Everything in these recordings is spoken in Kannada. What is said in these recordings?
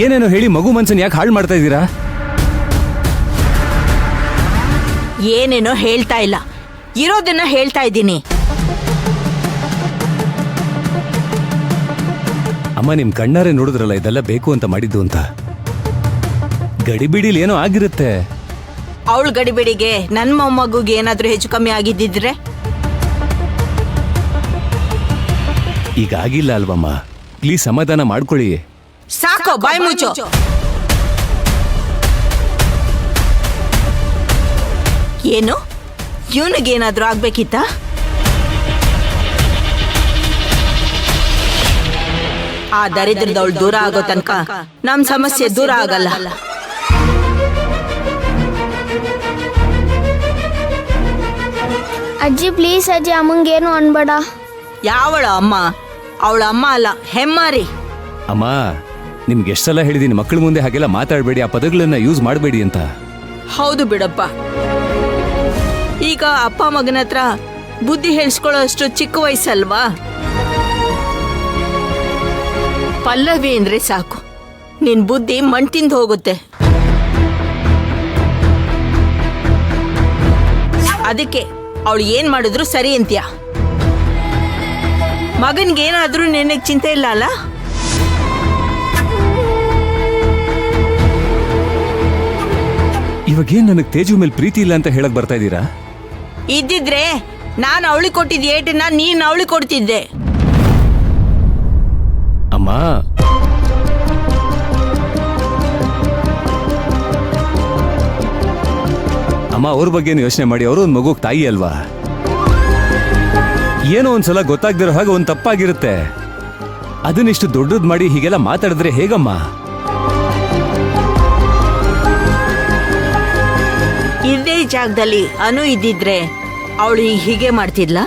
ಏನೇನೋ ಹೇಳಿ ಮಗು ಮನ್ಸನ್ ಯಾಕೆ ಹಾಳು ಮಾಡ್ತಾ ಇದ್ದೀರಾ? ಏನೇನೋ ಹೇಳ್ತಾ ಇಲ್ಲ, ಇರೋದನ್ನ ಹೇಳ್ತಾ ಇದ್ದೀನಿ. ಅಮ್ಮ, ನಿಮ್ ಕಣ್ಣಾರೆ ನೋಡಿದ್ರಲ್ಲ ಇದೆಲ್ಲ ಬೇಕು ಅಂತ ಮಾಡಿದ್ದು ಅಂತ. ಗಡಿಬಿಡಿಲಿ ಏನೋ ಆಗಿರುತ್ತೆ. ಅವಳು ಗಡಿಬಿಡಿಗೆ ನನ್ನ ಮೊಮ್ಮಗುಗೆ ಏನಾದ್ರೂ ಹೆಚ್ಚು ಕಮ್ಮಿ ಆಗಿದ್ದಿದ್ರೆ? ಈಗ ಆಗಿಲ್ಲ ಅಲ್ವಮ್ಮ, ಪ್ಲೀಸ್ ಸಮಾಧಾನ ಮಾಡ್ಕೊಳ್ಳಿ. ಸಾಕೋ, ಬಾಯ್ ಮುಚ್ಚು. ಏನು ಇವನಿಗೇನಾದ್ರೂ ಆಗ್ಬೇಕಿತ್ತ? ಆ ದರಿದ್ರದವಳು ದೂರ ಆಗೋ ತನಕ ನಮ್ ಸಮಸ್ಯೆ ದೂರ ಆಗಲ್ಲ. ಅಜ್ಜಿ ಪ್ಲೀಸ್ ಅಜ್ಜಿ, ಅಮ್ಮಂಗೇನು ಅನ್ಬೇಡ. ಯಾವಳ ಅಮ್ಮ? ಅವಳ ಅಮ್ಮ ಅಲ್ಲ, ಹೆಮ್ಮಾರಿ. ಅಮ್ಮ, ನಿಮ್ಗೆ ಎಷ್ಟೆಲ್ಲ ಹೇಳಿದೀನಿ, ಮಕ್ಕಳ ಮುಂದೆ ಹಾಗೆಲ್ಲ ಮಾತಾಡಬೇಡಿ, ಆ ಪದಗಳನ್ನ ಯೂಸ್ ಮಾಡಬೇಡಿ ಅಂತ. ಹೌದು ಬಿಡಪ್ಪ, ಈಗ ಅಪ್ಪ ಮಗನ ಹತ್ರ ಬುದ್ಧಿ ಹೇಳಿಸ್ಕೊಳ್ಳೋ ಅಷ್ಟು ಚಿಕ್ಕ ವಯಸ್ಸಲ್ವಾ? ಪಲ್ಲವಿ ಅಂದ್ರೆ ಸಾಕು, ನಿನ್ ಬುದ್ಧಿ ಮಣ್ ತಿಂದು ಹೋಗುತ್ತೆ. ಅದಕ್ಕೆ ಅವಳು ಏನ್ ಮಾಡಿದ್ರು ಸರಿ ಅಂತ್ಯ. ಮಗನ್ಗೇನಾದ್ರೂ ನಿನಗೆ ಚಿಂತೆ ಇಲ್ಲ ಅಲ್ಲ? ಇವಾಗೇನ್ ನನಗೆ ತೇಜು ಮೇಲೆ ಪ್ರೀತಿ ಇಲ್ಲ ಅಂತ ಹೇಳಕ್ ಬರ್ತಾ ಇದ್ದೀರಾ? ಇದ್ದಿದ್ರೆ ನಾನು ಅವಳಿಗೆ ಕೊಟ್ಟಿದ್ದ ಏಟನ್ನ ನೀನ್ ಅವಳಿಗೆ ಕೊಡ್ತಿದ್ದೆ. ಅಮ್ಮ, ಅಮ್ಮ, ಅವ್ರ ಬಗ್ಗೆನು ಯೋಚನೆ ಮಾಡಿ. ಅವರು ಒಂದು ಮಗುಗ್ ತಾಯಿ ಅಲ್ವಾ? ಏನೋ ಒಂದ್ಸಲ ಗೊತ್ತಾಗ್ದಿರೋ ಹಾಗೆ ಒಂದ್ ತಪ್ಪಾಗಿರುತ್ತೆ. ಅದನ್ನಿಷ್ಟು ದೊಡ್ಡದ್ ಮಾಡಿ ಹೀಗೆಲ್ಲ ಮಾತಾಡಿದ್ರೆ ಹೇಗಮ್ಮ? ಇದೇ ಜಾಗದಲ್ಲಿ ಅನು ಇದ್ದಿದ್ರೆ ಅವಳು ಹೀಗೆ ಮಾಡ್ತಿದ್ಲ?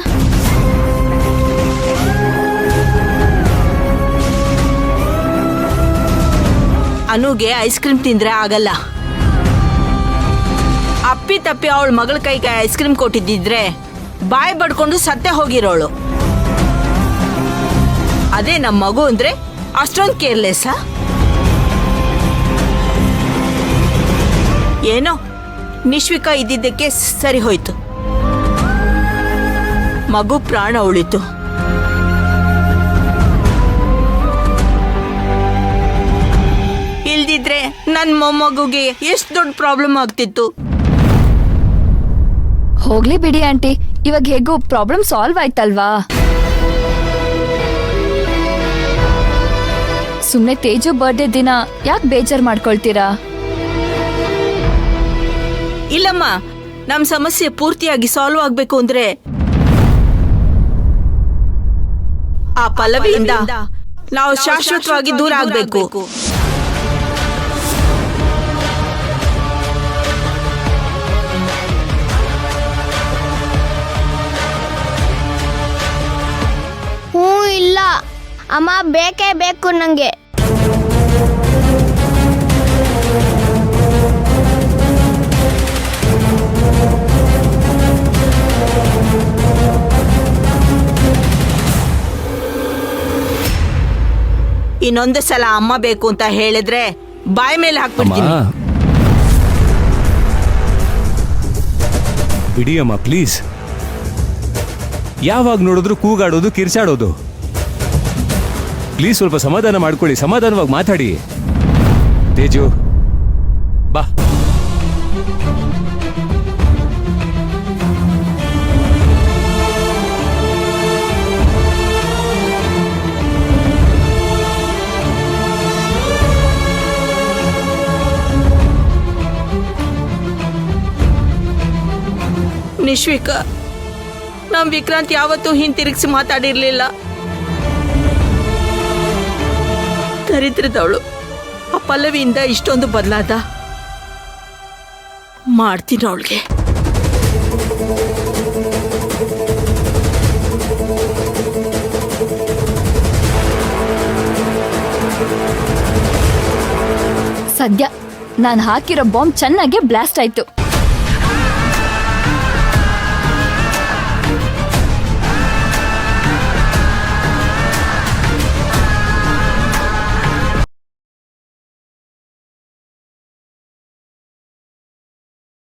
ಅನುಗೆ ಐಸ್ ಕ್ರೀಮ್ ತಿಂದ್ರೆ ಆಗಲ್ಲ. ಅಪ್ಪಿ ತಪ್ಪಿ ಅವಳ ಮಗಳ ಕೈಗೆ ಐಸ್ ಕ್ರೀಮ್ ಕೊಟ್ಟಿದ್ದಿದ್ರೆ ಬಾಯಿ ಬಡ್ಕೊಂಡು ಸತ್ತೆ ಹೋಗಿರೋಳು. ಅದೇ ನಮ್ಮ ಮಗು ಅಂದ್ರೆ ಅಷ್ಟೊಂದು ಕೇರ್ಲೆಸ್? ಏನೋ ನಿಶ್ವಿಕಾ ಇದ್ದಿದ್ದಕ್ಕೆ ಸರಿ ಹೋಯ್ತು, ಮಗು ಪ್ರಾಣ ಉಳಿತು. ಇಲ್ದಿದ್ರೆ ನನ್ನ ಮೊಮ್ಮಗುಗೆ ಎಷ್ಟು ದೊಡ್ಡ ಪ್ರಾಬ್ಲಮ್ ಆಗ್ತಿತ್ತು. ಹೋಗ್ಲಿ ಬಿಡಿ ಆಂಟಿ, ಇವಾಗ ಹೇಗೂ ಪ್ರಾಬ್ಲಮ್ ಸಾಲ್ವ್ ಆಯ್ತಲ್ವಾ? ಸುಮ್ನೆ ತೇಜು ಬರ್ಡೇ ದಿನ ಯಾಕೆ ಬೇಜಾರ್ ಮಾಡ್ಕೊಳ್ತೀರಾ? ಇಲ್ಲಮ್ಮ, ನಮ್ ಸಮಸ್ಯೆ ಪೂರ್ತಿಯಾಗಿ ಸಾಲ್ವ್ ಆಗ್ಬೇಕು ಅಂದ್ರೆ ಆ ಪಲ್ಲವಿಯಿಂದ ನಾವು ಶಾಶ್ವತವಾಗಿ ದೂರ ಆಗ್ಬೇಕು. ಇಲ್ಲ ಅಮ್ಮ, ಬೇಕೇ ಬೇಕು ನಂಗೆ. ಇನ್ನೊಂದು ಸಲ ಅಮ್ಮ ಬೇಕು ಅಂತ ಹೇಳಿದ್ರೆ ಬಾಯಿ ಮೇಲೆ ಹಾಕ್ಬಿಡ್ತೀನಿ. ಬಿಡಿ ಅಮ್ಮ, ಪ್ಲೀಸ್. ಯಾವಾಗ ನೋಡಿದ್ರು ಕೂಗಾಡೋದು, ಕಿರ್ಚಾಡೋದು. ಪ್ಲೀಸ್ ಸ್ವಲ್ಪ ಸಮಾಧಾನ ಮಾಡ್ಕೊಳ್ಳಿ, ಸಮಾಧಾನವಾಗಿ ಮಾತಾಡಿ. ತೇಜು ಬಾ. ನಿಶ್ವಿಕಾ, ನಮ್ ವಿಕ್ರಾಂತ್ ಯಾವತ್ತೂ ಹಿಂತಿರುಗಿಸಿ ಮಾತಾಡಿರ್ಲಿಲ್ಲ. ದರಿದ್ರದವಳು ಆ ಪಲ್ಲವಿಯಿಂದ ಇಷ್ಟೊಂದು ಬದಲಾದ. ಮಾಡ್ತೀನಿ ಅವಳಿಗೆ. ಸದ್ಯ ನಾನು ಹಾಕಿರೋ ಬಾಂಬ್ ಚೆನ್ನಾಗಿ ಬ್ಲಾಸ್ಟ್ ಆಯ್ತು.